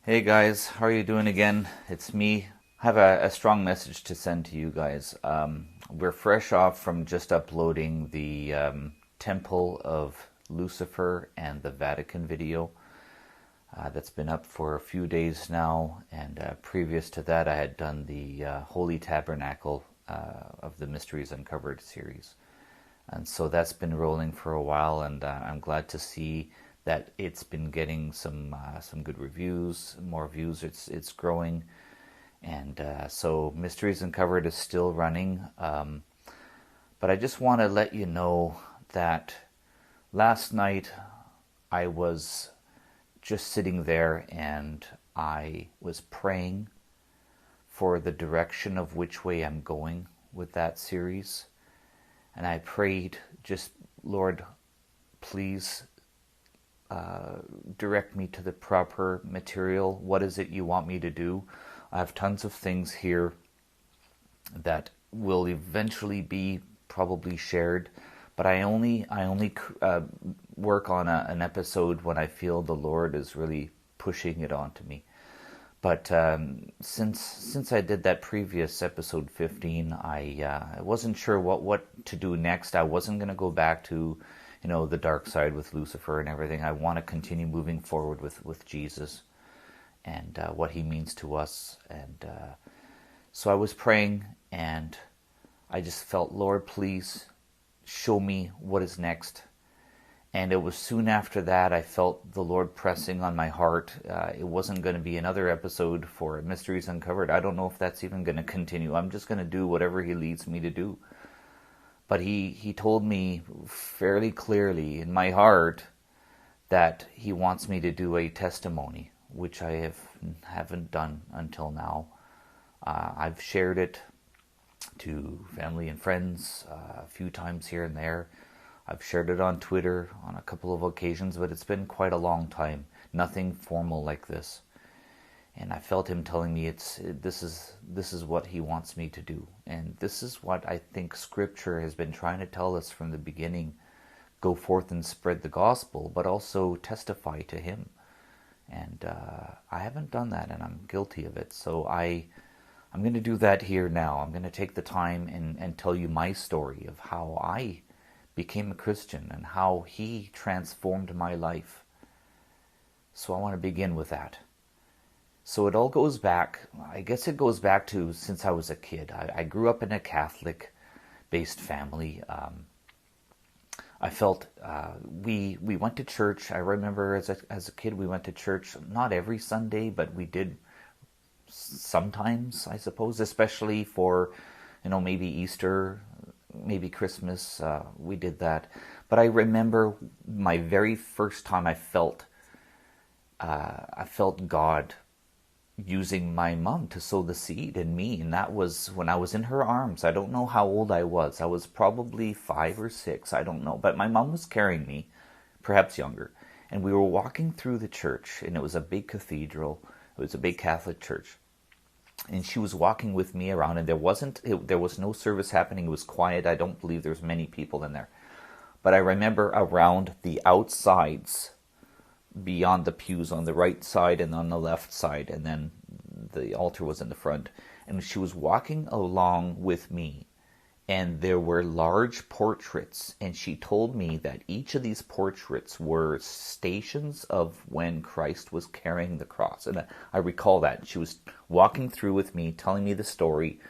Hey guys, how are you doing again? It's me. I have a strong message to send to you guys. We're fresh off from just uploading the Temple of Lucifer and the Vatican video that's been up for a few days now. And previous to that, I had done the Holy Tabernacle of the Mysteries Uncovered series. And so that's been rolling for a while, and I'm glad to see that it's been getting some good reviews, more views. It's growing, and so Mysteries Uncovered is still running. But I just want to let you know that last night I was just sitting there and I was praying for the direction of which way I'm going with that series. And I prayed, just, Lord, please direct me to the proper material. What is it you want me to do? I have tons of things here that will eventually be probably shared, but I only work on an episode when I feel the Lord is really pushing it onto me. But since I did that previous episode 15, I wasn't sure what to do next. I wasn't going to go back to, the dark side with Lucifer and everything. I want to continue moving forward with Jesus and what he means to us. And so I was praying, and I just felt, Lord, please show me what is next. And it was soon after that I felt the Lord pressing on my heart. It wasn't going to be another episode for Mysteries Uncovered. I don't know if that's even going to continue. I'm just going to do whatever he leads me to do. But he told me fairly clearly in my heart that he wants me to do a testimony, which I haven't done until now. I've shared it to family and friends a few times here and there. I've shared it on Twitter on a couple of occasions, but it's been quite a long time. Nothing formal like this. And I felt him telling me this is what he wants me to do. And this is what I think Scripture has been trying to tell us from the beginning. Go forth and spread the gospel, but also testify to him. And I haven't done that, and I'm guilty of it. So I'm going to do that here now. I'm going to take the time and tell you my story of how I became a Christian and how he transformed my life. So I want to begin with that. So it all goes back, I guess it goes back to since I was a kid. I grew up in a Catholic-based family. I felt we went to church. I remember as a kid we went to church, not every Sunday, but we did sometimes, I suppose, especially for, maybe Easter, maybe Christmas, we did that. But I remember my very first time I felt God using my mom to sow the seed in me, and that was when I was in her arms. I don't know how old I was. I was probably 5 or 6, I don't know. But my mom was carrying me, perhaps younger, and we were walking through the church, and it was a big cathedral. It was a big Catholic church. And she was walking with me around, and there was no service happening. It was quiet. I don't believe there's many people in there. But I remember around the outsides, beyond the pews on the right side and on the left side, and then the altar was in the front. And she was walking along with me, and there were large portraits, and she told me that each of these portraits were stations of when Christ was carrying the cross. And I recall that. She was walking through with me, telling me the story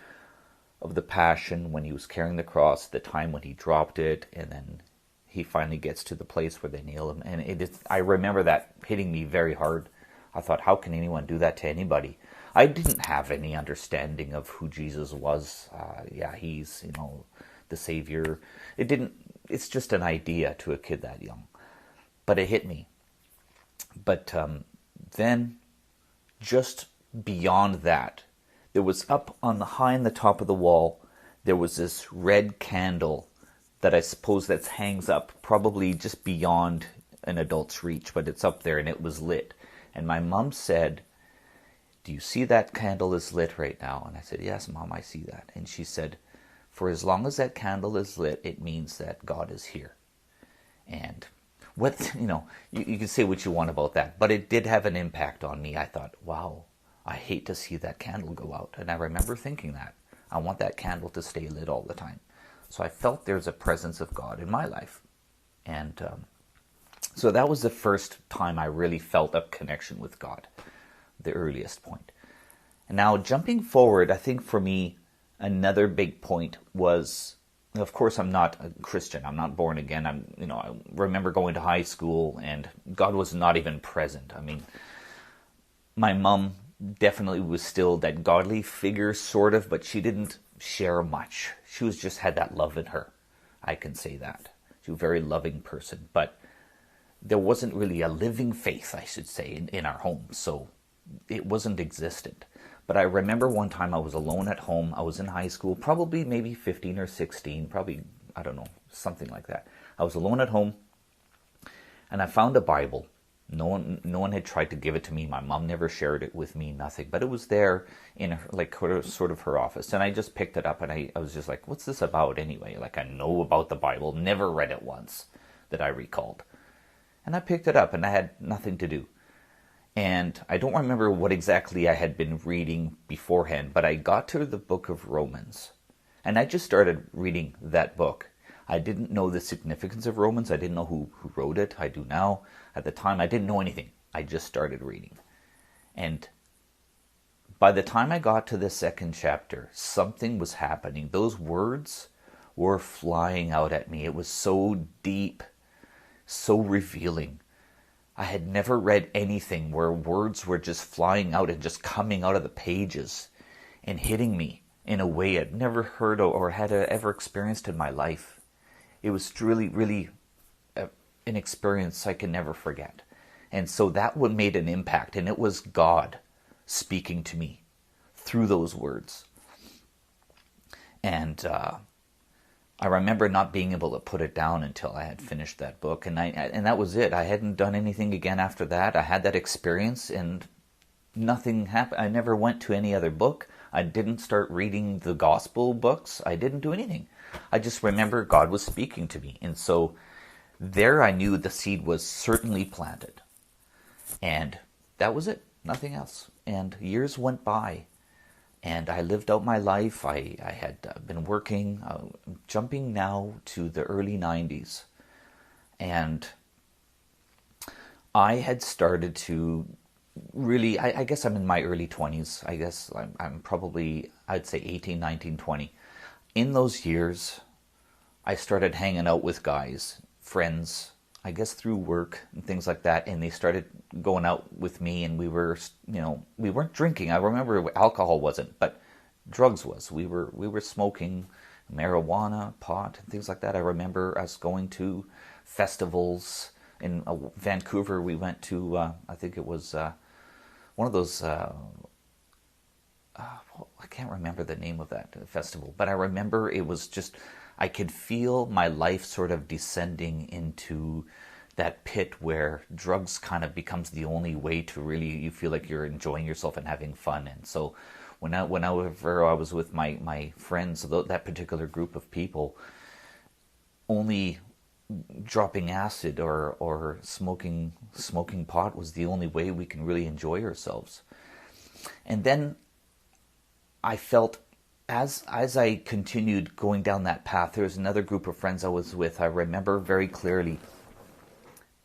of the Passion when he was carrying the cross, the time when he dropped it, and then he finally gets to the place where they nail him. And I remember that hitting me very hard. I thought, how can anyone do that to anybody? I didn't have any understanding of who Jesus was. He's, the Savior. It's just an idea to a kid that young. But it hit me. But then, just beyond that, there was up on the high on the top of the wall, there was this red candle that I suppose that hangs up probably just beyond an adult's reach, but it's up there and it was lit. And my mom said, "Do you see that candle is lit right now?" And I said, "Yes, Mom, I see that." And she said, "For as long as that candle is lit, it means that God is here." And what, you can say what you want about that, but it did have an impact on me. I thought, wow, I hate to see that candle go out. And I remember thinking that. I want that candle to stay lit all the time. So I felt there's a presence of God in my life. And so that was the first time I really felt a connection with God, the earliest point. And now jumping forward, I think for me, another big point was, of course, I'm not a Christian. I'm not born again. I remember going to high school and God was not even present. I mean, my mom definitely was still that godly figure, sort of, but she didn't share much. She just had that love in her. I can say that. She was a very loving person, but there wasn't really a living faith, I should say, in our home. So it wasn't existent. But I remember one time I was alone at home. I was in high school, probably maybe 15 or 16, probably, I don't know, something like that. I was alone at home and I found a Bible. No one had tried to give it to me. My mom never shared it with me, nothing. But it was there in her, sort of her office. And I just picked it up and I was just like, what's this about anyway? Like, I know about the Bible, never read it once that I recalled. And I picked it up and I had nothing to do. And I don't remember what exactly I had been reading beforehand, but I got to the book of Romans. And I just started reading that book. I didn't know the significance of Romans. I didn't know who wrote it. I do now. At the time, I didn't know anything. I just started reading. And by the time I got to the second chapter, something was happening. Those words were flying out at me. It was so deep, so revealing. I had never read anything where words were just flying out and just coming out of the pages and hitting me in a way I'd never heard or had ever experienced in my life. It was really, really an experience I can never forget. And so that one made an impact, and it was God speaking to me through those words. And I remember not being able to put it down until I had finished that book, and that was it. I hadn't done anything again after that. I had that experience, and nothing happened. I never went to any other book. I didn't start reading the gospel books. I didn't do anything. I just remember God was speaking to me, and so there I knew the seed was certainly planted. And that was it, nothing else. And years went by, and I lived out my life. I had been working, jumping now to the early 90s. And I had started to really, I guess I'm in my early 20s. I guess I'm probably, I'd say 18, 19, 20. In those years, I started hanging out with guys, friends, I guess through work and things like that, and they started going out with me, and we were, we weren't drinking. I remember alcohol wasn't, but drugs was. We were smoking marijuana, pot, and things like that. I remember us going to festivals in Vancouver. We went to, I think it was one of those, I can't remember the name of that festival, but I remember it was just, I could feel my life sort of descending into that pit where drugs kind of becomes the only way to really, you feel like you're enjoying yourself and having fun. And so whenever I was with my friends, that particular group of people, only dropping acid or smoking pot was the only way we can really enjoy ourselves. And then I felt, as I continued going down that path, there was another group of friends I was with. I remember very clearly,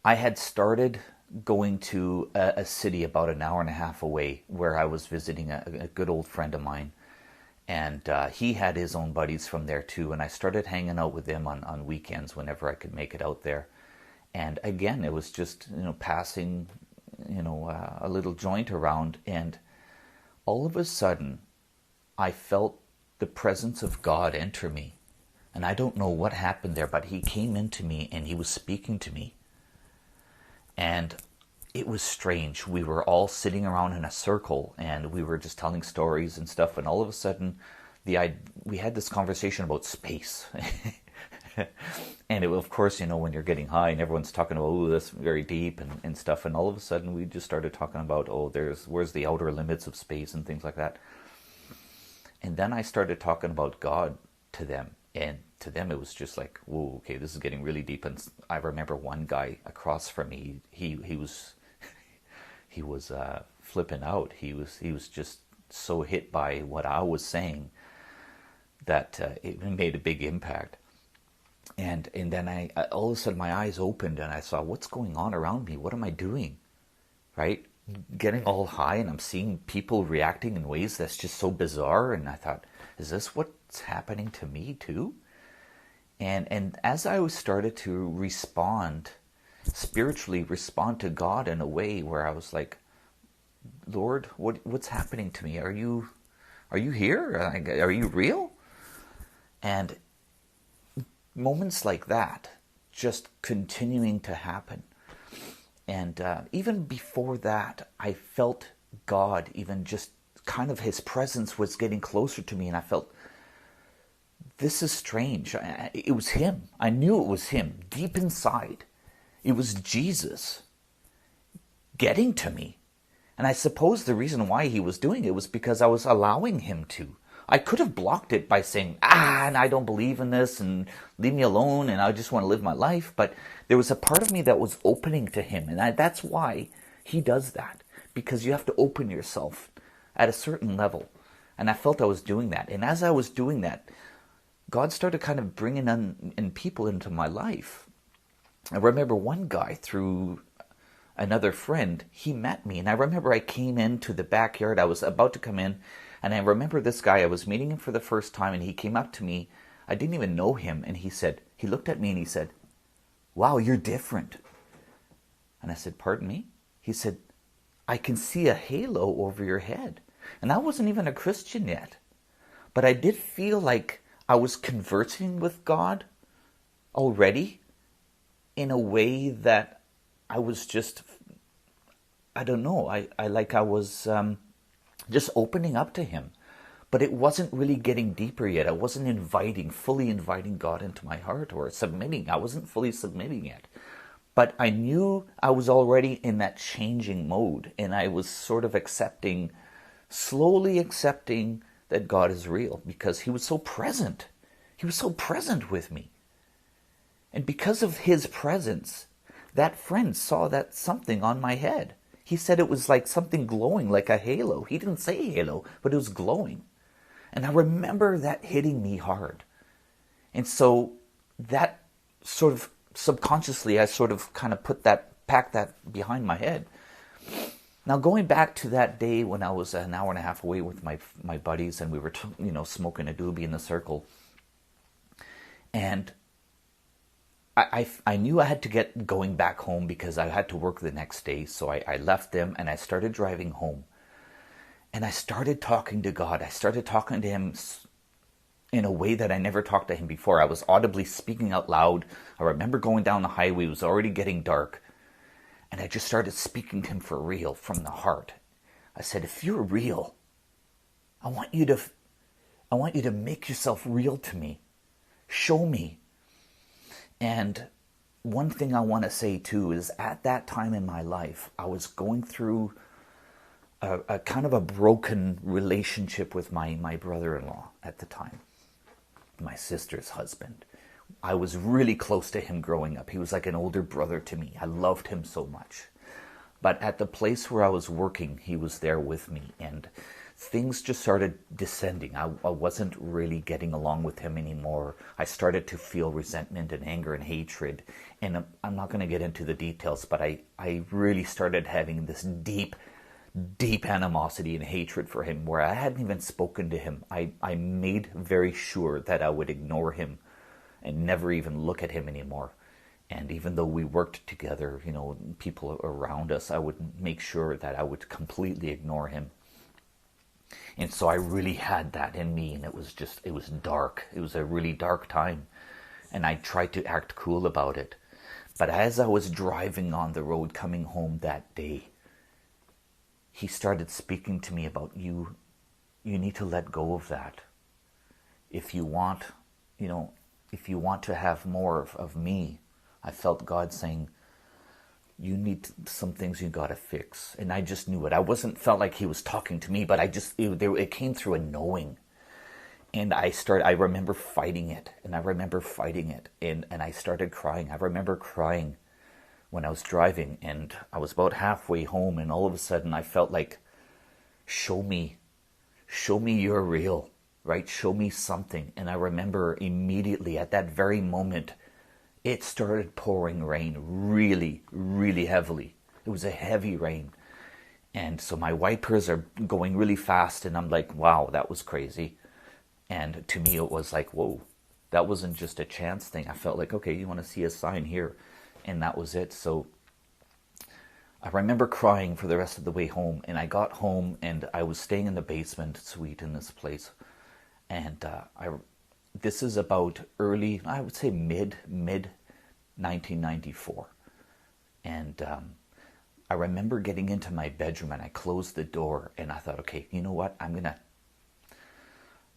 I had started going to a city about an hour and a half away where I was visiting a good old friend of mine. And he had his own buddies from there too. And I started hanging out with them on weekends whenever I could make it out there. And again, it was just, passing, a little joint around. And all of a sudden, I felt the presence of God enter me. And I don't know what happened there, but he came into me and he was speaking to me. And it was strange. We were all sitting around in a circle and we were just telling stories and stuff. And all of a sudden, we had this conversation about space. And of course, when you're getting high and everyone's talking about, oh, that's very deep and stuff. And all of a sudden, we just started talking about, where's the outer limits of space and things like that. And then I started talking about God to them. And to them, it was just like, whoa, okay, this is getting really deep. And I remember one guy across from me, he was he was flipping out. He was just so hit by what I was saying that it made a big impact. And then I all of a sudden my eyes opened and I saw what's going on around me. What am I doing? Right? Getting all high, and I'm seeing people reacting in ways that's just so bizarre. And I thought, is this what's happening to me too? And as I started to spiritually respond to God in a way where I was like, Lord, what's happening to me? Are you here? Are you real? And moments like that just continuing to happen. And even before that, I felt God, even just kind of his presence was getting closer to me. And I felt, this is strange. It was him. I knew it was him. Deep inside, it was Jesus getting to me. And I suppose the reason why he was doing it was because I was allowing him to. I could have blocked it by saying, and I don't believe in this, and leave me alone, and I just want to live my life. But there was a part of me that was opening to him. And that's why he does that. Because you have to open yourself at a certain level. And I felt I was doing that. And as I was doing that, God started kind of bringing in people into my life. I remember one guy, through another friend, he met me. And I remember I came into the backyard. I was about to come in. And I remember this guy, I was meeting him for the first time, and he came up to me. I didn't even know him. And he looked at me and he said, wow, you're different. And I said, pardon me? He said, I can see a halo over your head. And I wasn't even a Christian yet. But I did feel like I was conversing with God already in a way that I was just, I don't know, I was just opening up to him. But it wasn't really getting deeper yet. I wasn't fully inviting God into my heart or submitting. I wasn't fully submitting yet. But I knew I was already in that changing mode. And I was sort of slowly accepting that God is real, because he was so present. He was so present with me. And because of his presence, that friend saw that something on my head. He said it was like something glowing, like a halo. He didn't say halo, but it was glowing. And I remember that hitting me hard. And so that sort of subconsciously, I sort of kind of packed that behind my head. Now, going back to that day when I was an hour and a half away with my buddies, and we were smoking a doobie in the circle, and I knew I had to get going back home because I had to work the next day. So I left them and I started driving home. And I started talking to God. I started talking to him in a way that I never talked to him before. I was audibly speaking out loud. I remember going down the highway. It was already getting dark. And I just started speaking to him for real, from the heart. I said, if you're real, I want you to make yourself real to me. Show me. And one thing I want to say too is, at that time in my life, I was going through a kind of a broken relationship with my brother-in-law at the time, my sister's husband. I was really close to him growing up. He was like an older brother to me. I loved him so much. But at the place where I was working, he was there with me, and things just started descending. I wasn't really getting along with him anymore. I started to feel resentment and anger and hatred. And I'm not going to get into the details, but I really started having this deep animosity and hatred for him, where I hadn't even spoken to him. I made very sure that I would ignore him and never even look at him anymore. And even though we worked together, people around us, I would make sure that I would completely ignore him. And so I really had that in me, and it was dark. It was a really dark time. And I tried to act cool about it. But as I was driving on the road coming home that day, he started speaking to me about, you need to let go of that. If you want to have more of me, I felt God saying, you need some things you got to fix. And I just knew it. I felt like he was talking to me, but it came through a knowing. And I remember fighting it, and and I started crying. I remember crying when I was driving, and I was about halfway home, and all of a sudden I felt like, show me you're real, right? Show me something. And I remember immediately at that very moment, it started pouring rain really, really heavily. It was a heavy rain. And so my wipers are going really fast, and I'm like, wow, that was crazy. And to me, it was like, whoa, that wasn't just a chance thing. I felt like, okay, you want to see a sign here. And that was it. So I remember crying for the rest of the way home. And I got home, and I was staying in the basement suite in this place. And this is about early, I would say mid 1994. And I remember getting into my bedroom, and I closed the door, and I thought, okay, you know what?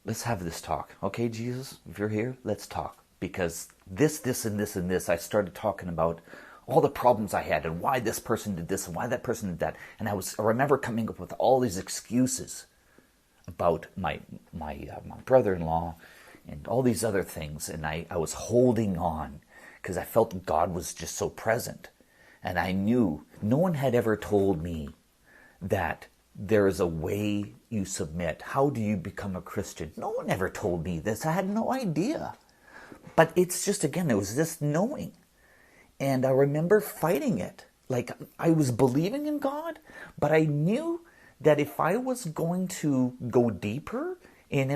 Let's have this talk. Okay, Jesus, if you're here, let's talk. Because this, and this, and this, I started talking about all the problems I had and why this person did this and why that person did that. And I remember coming up with all these excuses about my brother-in-law and all these other things. And I was holding on because I felt God was just so present. And I knew no one had ever told me that there is a way you submit. How do you become a Christian? No one ever told me this. I had no idea. But it's just, again, it was this knowing. And I remember fighting it. Like, I was believing in God, but I knew that if I was going to go deeper, and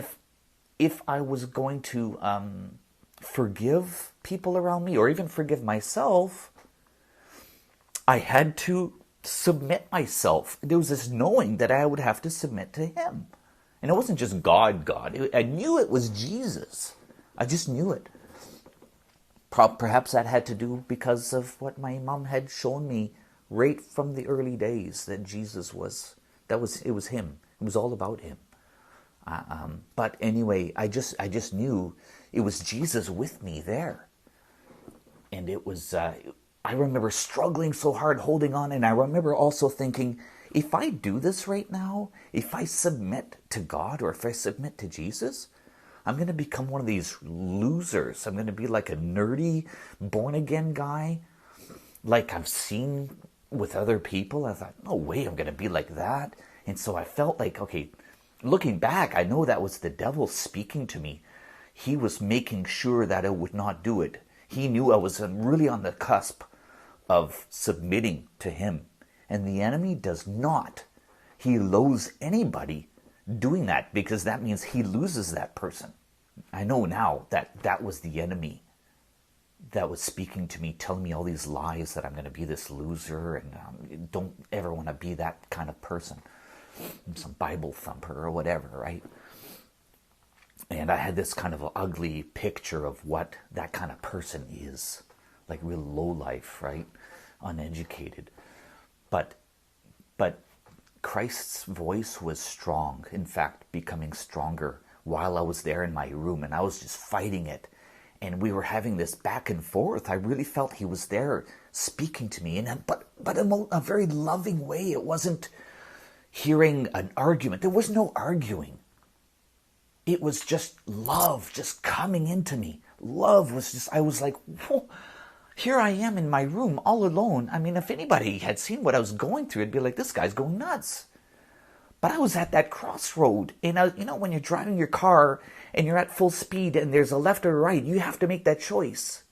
if I was going to forgive people around me, or even forgive myself, I had to submit myself. There was this knowing that I would have to submit to Him. And it wasn't just God. I knew it was Jesus. I just knew it. Perhaps that had to do because of what my mom had shown me right from the early days, that Jesus it was Him. It was all about Him. But anyway, I just knew it was Jesus with me there. And it was, I remember struggling so hard, holding on. And I remember also thinking, if I do this right now, if I submit to God, or if I submit to Jesus, I'm going to become one of these losers. I'm going to be like a nerdy, born-again guy, like I've seen with other people. I thought, no way I'm going to be like that. And so I felt like, okay, looking back, I know that was the devil speaking to me. He was making sure that I would not do it. He knew I was really on the cusp of submitting to him. And the enemy does not. He loathes anybody doing that, because that means he loses that person. I know now that that was the enemy that was speaking to me, telling me all these lies that I'm going to be this loser and don't ever want to be that kind of person. Some Bible thumper or whatever, right? And I had this kind of ugly picture of what that kind of person is. Like real low life, right? Uneducated. But Christ's voice was strong, in fact, becoming stronger while I was there in my room, and I was just fighting it. And we were having this back and forth. I really felt he was there speaking to me, but in a very loving way. It wasn't hearing an argument. There was no arguing. It was just love just coming into me. Love was just, I was like, whoa. Here I am in my room all alone. I mean, if anybody had seen what I was going through, it'd be like, this guy's going nuts. But I was at that crossroad. And you know, when you're driving your car and you're at full speed and there's a left or a right, you have to make that choice.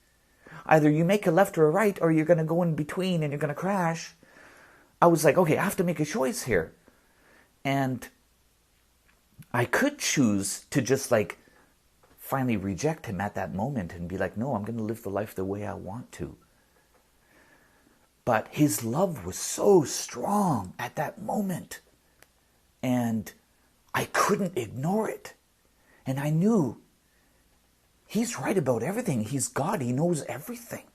Either you make a left or a right, or you're going to go in between and you're going to crash. I was like, okay, I have to make a choice here. And I could choose to just like finally reject him at that moment and be like, no, I'm going to live the life the way I want to. But his love was so strong at that moment, and I couldn't ignore it. And I knew he's right about everything. He's God. He knows everything.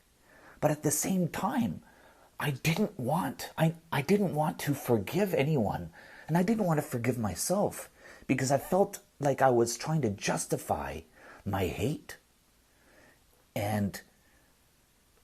But at the same time, I didn't want to forgive anyone, and I didn't want to forgive myself, because I felt like I was trying to justify my hate. And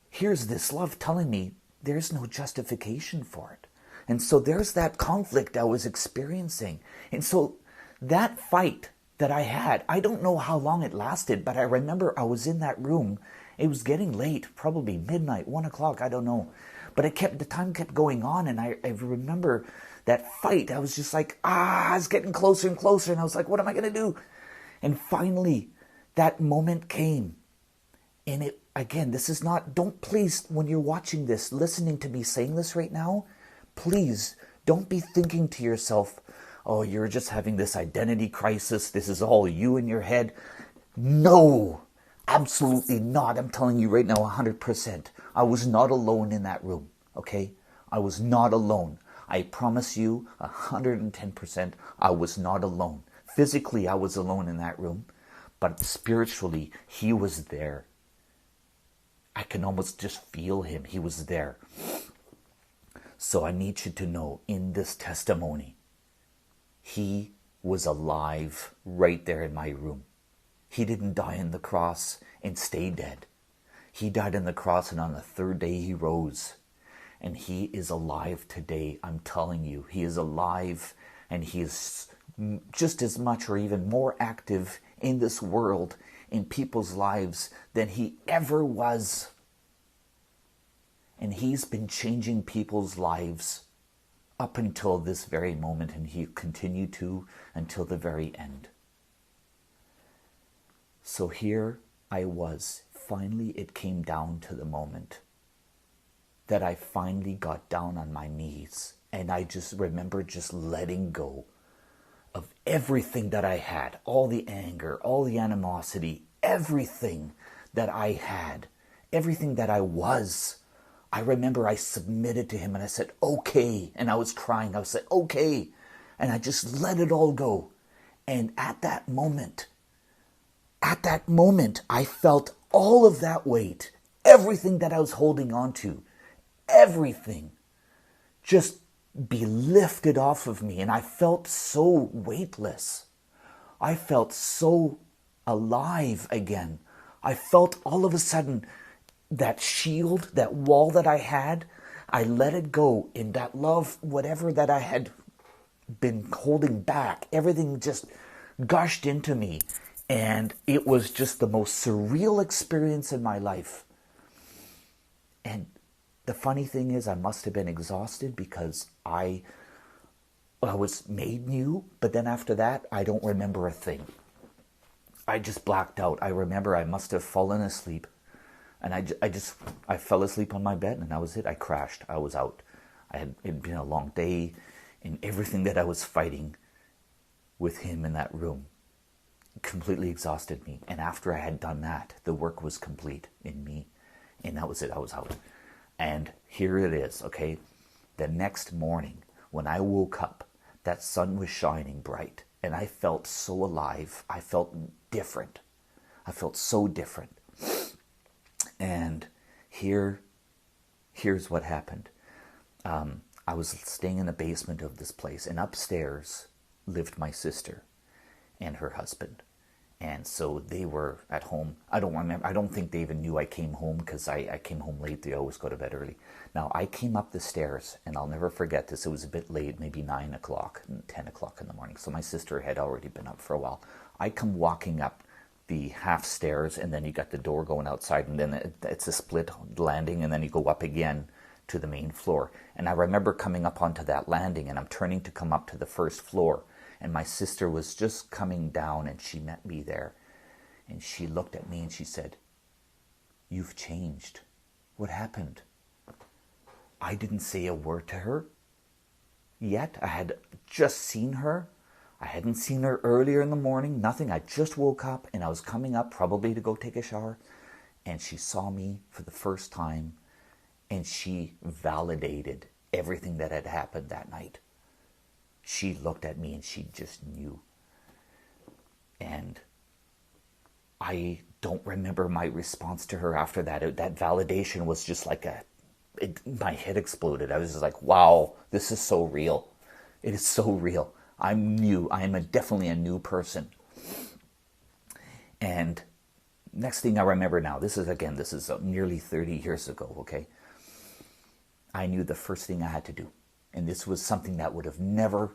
here's this love telling me there's no justification for it. And so there's that conflict I was experiencing. And so that fight that I had. I don't know how long it lasted, but I remember I was in that room. It was getting late, probably midnight, 1 o'clock, I don't know. But the time kept going on, and I remember that fight. I was just like, it's getting closer and closer, and I was like, what am I going to do? And finally, that moment came. And it, again, this is not, don't please, when you're watching this, listening to me saying this right now, please don't be thinking to yourself, oh, you're just having this identity crisis. This is all you in your head. No, absolutely not. I'm telling you right now, 100%. I was not alone in that room, okay? I was not alone. I promise you, 110%, I was not alone. Physically, I was alone in that room, but spiritually, he was there. I can almost just feel him. He was there. So I need you to know, in this testimony, he was alive right there in my room. He didn't die on the cross and stay dead. He died on the cross, and on the third day he rose. And he is alive today. I'm telling you, he is alive, and he is just as much or even more active in this world, in people's lives, than he ever was. And he's been changing people's lives up until this very moment, and he continued to until the very end. So here I was. Finally, it came down to the moment that I finally got down on my knees, and I just remember just letting go of everything that I had, all the anger, all the animosity, everything that I had, everything that I was. I remember I submitted to him, and I said, okay. And I was crying. I said, okay. And I just let it all go. And at that moment, I felt all of that weight, everything that I was holding on to, everything just be lifted off of me. And I felt so weightless. I felt so alive again. I felt all of a sudden that shield, that wall that I had, I let it go. In that love, whatever that I had been holding back, everything just gushed into me. And it was just the most surreal experience in my life. And the funny thing is, I must have been exhausted because I was made new, but then after that, I don't remember a thing. I just blacked out. I remember I must have fallen asleep. And I fell asleep on my bed, and that was it. I crashed. I was out. It'd been a long day, and everything that I was fighting with him in that room completely exhausted me. And after I had done that, the work was complete in me, and that was it. I was out. And here it is, okay? The next morning, when I woke up, that sun was shining bright, and I felt so alive. I felt different. I felt so different. And here's what happened. I was staying in the basement of this place, and upstairs lived my sister and her husband. And so they were at home. I don't think they even knew I came home, because I came home late. They always go to bed early. Now, I came up the stairs, and I'll never forget this. It was a bit late, maybe 9 o'clock, 10 o'clock in the morning. So my sister had already been up for a while. I come walking up the half stairs, and then you got the door going outside, and then it's a split landing, and then you go up again to the main floor. And I remember coming up onto that landing, and I'm turning to come up to the first floor, and my sister was just coming down, and she met me there, and she looked at me and she said, "You've changed. What happened?" I didn't say a word to her yet. I had just seen her. I hadn't seen her earlier in the morning, nothing. I just woke up, and I was coming up probably to go take a shower, and she saw me for the first time, and she validated everything that had happened that night. She looked at me, and she just knew. And I don't remember my response to her after that. That validation was just like my head exploded. I was just like, wow, this is so real. It is so real. I'm new. I am definitely a new person. And next thing I remember now, this is nearly 30 years ago, okay? I knew the first thing I had to do. And this was something that would have never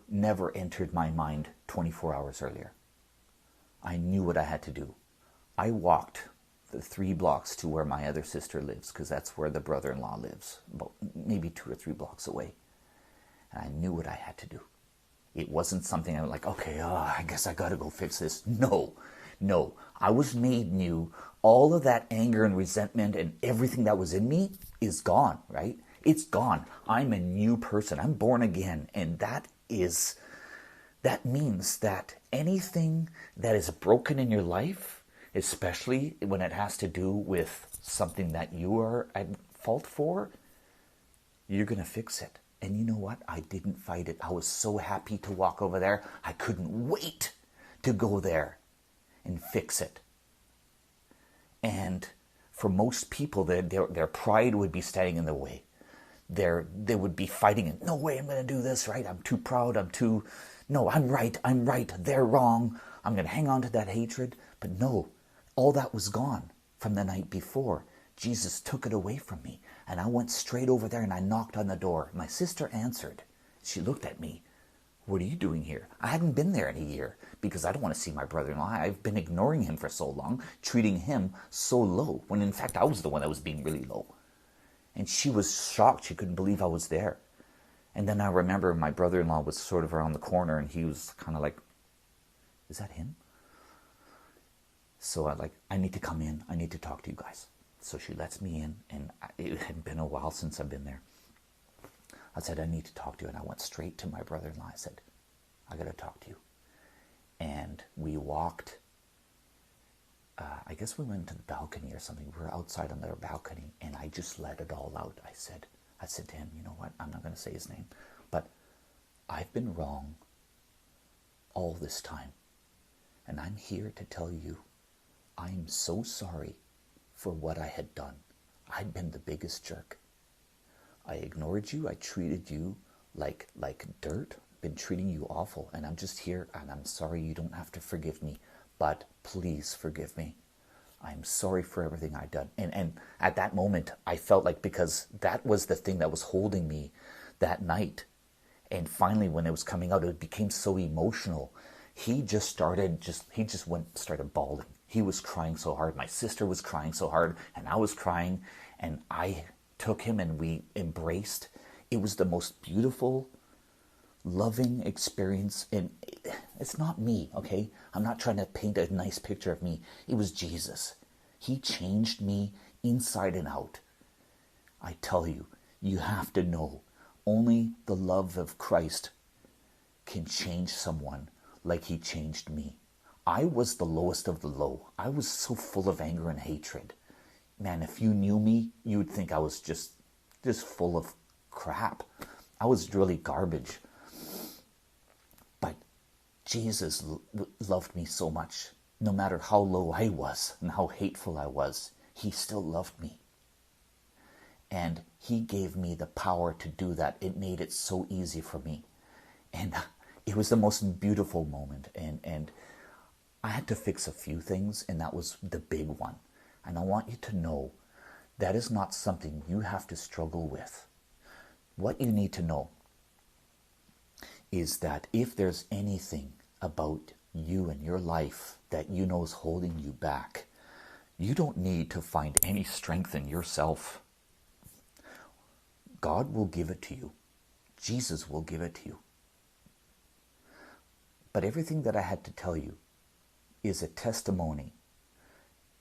entered my mind 24 hours earlier. I knew what I had to do. I walked the 3 blocks to where my other sister lives, because that's where the brother-in-law lives, about maybe 2 or 3 blocks away. And I knew what I had to do. It wasn't something I was like, okay, I guess I gotta go fix this. No. I was made new. All of that anger and resentment and everything that was in me is gone, right? It's gone. I'm a new person. I'm born again. And that means that anything that is broken in your life, especially when it has to do with something that you are at fault for, you're going to fix it. And you know what? I didn't fight it. I was so happy to walk over there. I couldn't wait to go there and fix it. And for most people, their pride would be standing in the way. They would be fighting it. No way I'm going to do this, right? I'm too proud. No, I'm right. They're wrong. I'm going to hang on to that hatred. But no, all that was gone from the night before. Jesus took it away from me. And I went straight over there and I knocked on the door. My sister answered. She looked at me. What are you doing here? I hadn't been there in a year because I don't want to see my brother-in-law. I've been ignoring him for so long, treating him so low, when in fact I was the one that was being really low. And she was shocked. She couldn't believe I was there. And then I remember my brother-in-law was sort of around the corner and he was kind of like, is that him? So I need to come in. I need to talk to you guys. So she lets me in, and it had been a while since I've been there. I said, I need to talk to you. And I went straight to my brother-in-law. I said, I got to talk to you. And we walked, I guess we went to the balcony or something. We were outside on their balcony, and I just let it all out. I said to him, you know what? I'm not going to say his name, but I've been wrong all this time. And I'm here to tell you, I'm so sorry for what I had done. I'd been the biggest jerk. I ignored you. I treated you like dirt. Been treating you awful. And I'm just here, and I'm sorry. You don't have to forgive me, but please forgive me. I'm sorry for everything I've done. And at that moment, I felt like, because that was the thing that was holding me that night. And finally, when it was coming out, it became so emotional. He just started bawling. He was crying so hard. My sister was crying so hard, and I was crying, and I took him and we embraced. It was the most beautiful, loving experience. And it's not me, okay? I'm not trying to paint a nice picture of me. It was Jesus. He changed me inside and out. I tell you, you have to know, only the love of Christ can change someone like he changed me. I was the lowest of the low. I was so full of anger and hatred. Man, if you knew me, you would think I was just full of crap. I was really garbage. But Jesus loved me so much. No matter how low I was and how hateful I was, he still loved me. And he gave me the power to do that. It made it so easy for me. And it was the most beautiful moment. And I had to fix a few things, and that was the big one. And I want you to know that is not something you have to struggle with. What you need to know is that if there's anything about you and your life that you know is holding you back, you don't need to find any strength in yourself. God will give it to you. Jesus will give it to you. But everything that I had to tell you is a testimony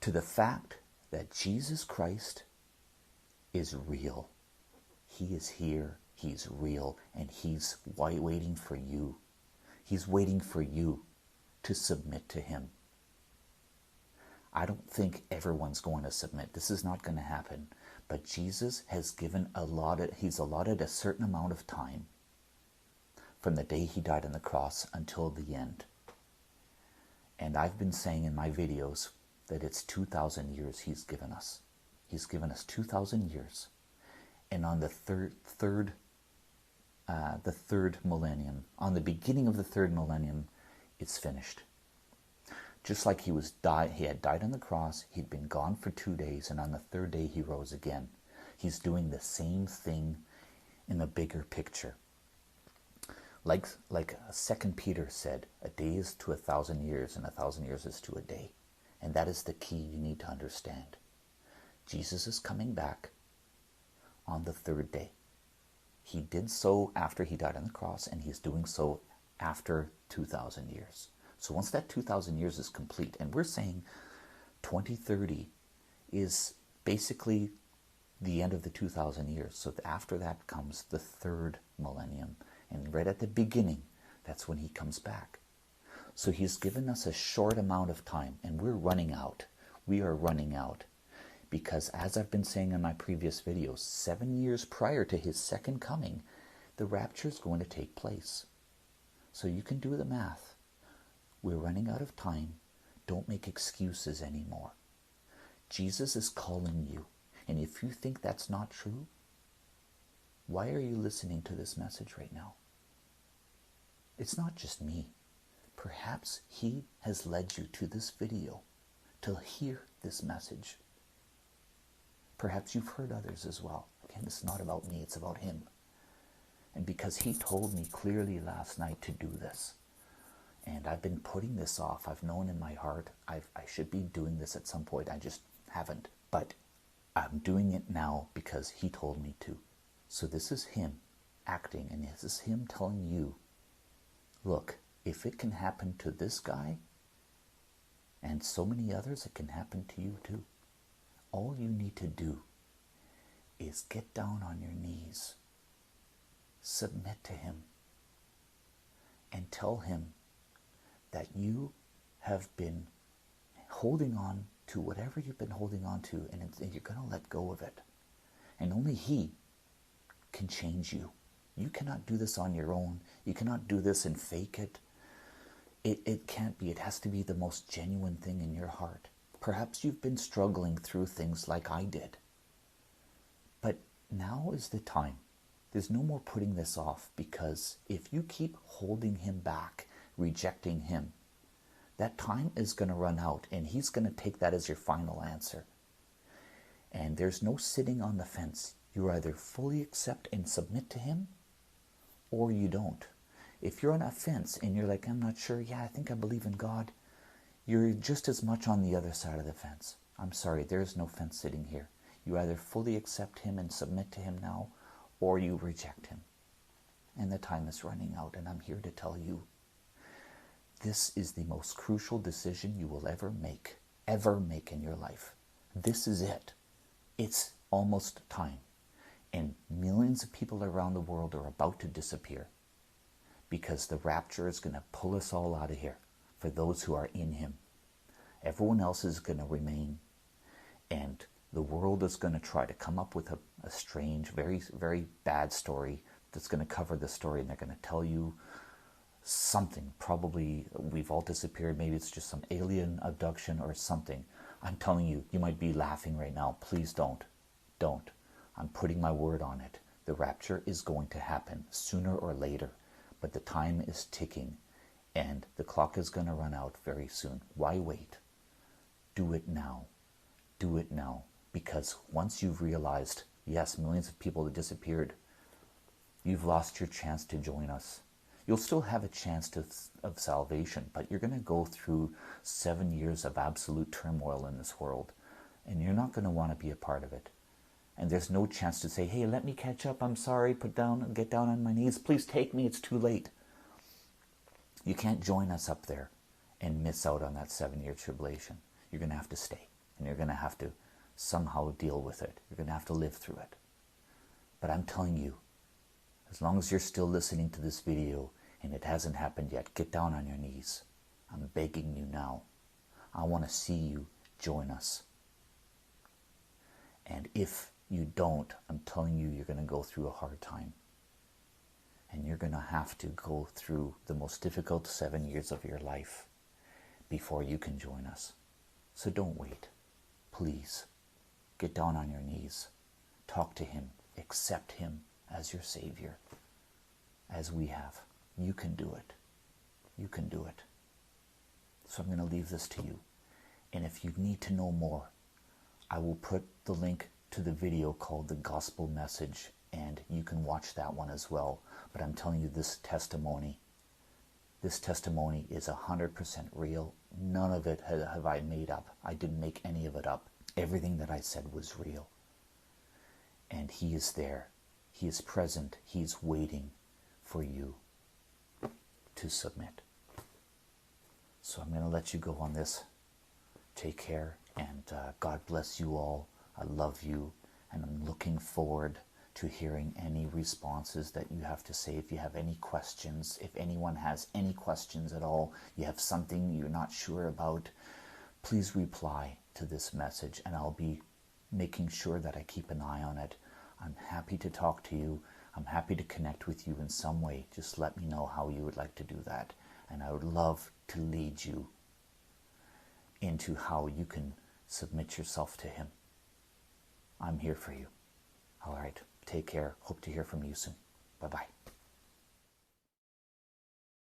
to the fact that Jesus Christ is real. He is here, he's real, and he's waiting for you. He's waiting for you to submit to him. I don't think everyone's going to submit. This is not going to happen. But Jesus has he's allotted a certain amount of time from the day he died on the cross until the end. And I've been saying in my videos that it's 2,000 years he's given us. He's given us 2,000 years. And on the third millennium, on the beginning of the third millennium, it's finished. Just like he had died on the cross, he'd been gone for 2 days, and on the third day he rose again. He's doing the same thing in the bigger picture. Like 2 Peter said, a day is to 1,000 years, and 1,000 years is to a day. And that is the key you need to understand. Jesus is coming back on the third day. He did so after he died on the cross, and he's doing so after 2,000 years. So once that 2,000 years is complete, and we're saying 2030 is basically the end of the 2,000 years. So after that comes the third millennium. And right at the beginning, that's when he comes back. So he's given us a short amount of time, and we're running out. We are running out. Because as I've been saying in my previous videos, 7 years prior to his second coming, the rapture is going to take place. So you can do the math. We're running out of time. Don't make excuses anymore. Jesus is calling you. And if you think that's not true, why are you listening to this message right now? It's not just me. Perhaps he has led you to this video to hear this message. Perhaps you've heard others as well. Again, it's not about me, it's about him. And because he told me clearly last night to do this, and I've been putting this off. I've known in my heart I should be doing this at some point. I just haven't. But I'm doing it now because he told me to. So this is him acting, and this is him telling you, look, if it can happen to this guy and so many others, it can happen to you too. All you need to do is get down on your knees, submit to him, and tell him that you have been holding on to whatever you've been holding on to, and you're going to let go of it. And only he can change you. You cannot do this on your own. You cannot do this and fake it. It can't be. It has to be the most genuine thing in your heart. Perhaps you've been struggling through things like I did. But now is the time. There's no more putting this off, because if you keep holding him back, rejecting him, that time is going to run out, and he's going to take that as your final answer. And there's no sitting on the fence. You either fully accept and submit to him, or you don't. If you're on a fence and you're like, I'm not sure, yeah, I think I believe in God, you're just as much on the other side of the fence. I'm sorry, there is no fence sitting here. You either fully accept him and submit to him now, or you reject him. And the time is running out, and I'm here to tell you, this is the most crucial decision you will ever make in your life. This is it. It's almost time. And millions of people around the world are about to disappear, because the rapture is going to pull us all out of here for those who are in him. Everyone else is going to remain, and the world is going to try to come up with a strange, very, very bad story that's going to cover the story, and they're going to tell you something. Probably we've all disappeared. Maybe it's just some alien abduction or something. I'm telling you, you might be laughing right now. Please don't. Don't. I'm putting my word on it. The rapture is going to happen sooner or later, but the time is ticking, and the clock is going to run out very soon. Why wait? Do it now. Do it now. Because once you've realized, yes, millions of people have disappeared, you've lost your chance to join us. You'll still have a chance of salvation, but you're going to go through 7 years of absolute turmoil in this world, and you're not going to want to be a part of it. And there's no chance to say, hey, let me catch up, I'm sorry, get down on my knees, please take me, it's too late. You can't join us up there and miss out on that 7-year tribulation. You're going to have to stay, and you're going to have to somehow deal with it. You're going to have to live through it. But I'm telling you, as long as you're still listening to this video and it hasn't happened yet, get down on your knees. I'm begging you now. I want to see you join us. And if you don't, I'm telling you, you're going to go through a hard time. And you're going to have to go through the most difficult 7 years of your life before you can join us. So don't wait. Please, get down on your knees. Talk to him. Accept him as your Savior, as we have. You can do it. You can do it. So I'm going to leave this to you. And if you need to know more, I will put the link to the video called The Gospel Message and you can watch that one as well. But I'm telling you, this testimony is 100% real. None of it have I made up. I didn't make any of it up. Everything that I said was real. And He is there. He is present. He's waiting for you to submit. So I'm going to let you go on this. Take care, and God bless you all. I love you, and I'm looking forward to hearing any responses that you have to say. If you have any questions, if anyone has any questions at all, you have something you're not sure about, please reply to this message, and I'll be making sure that I keep an eye on it. I'm happy to talk to you. I'm happy to connect with you in some way. Just let me know how you would like to do that, and I would love to lead you into how you can submit yourself to Him. I'm here for you. All right. Take care. Hope to hear from you soon. Bye-bye.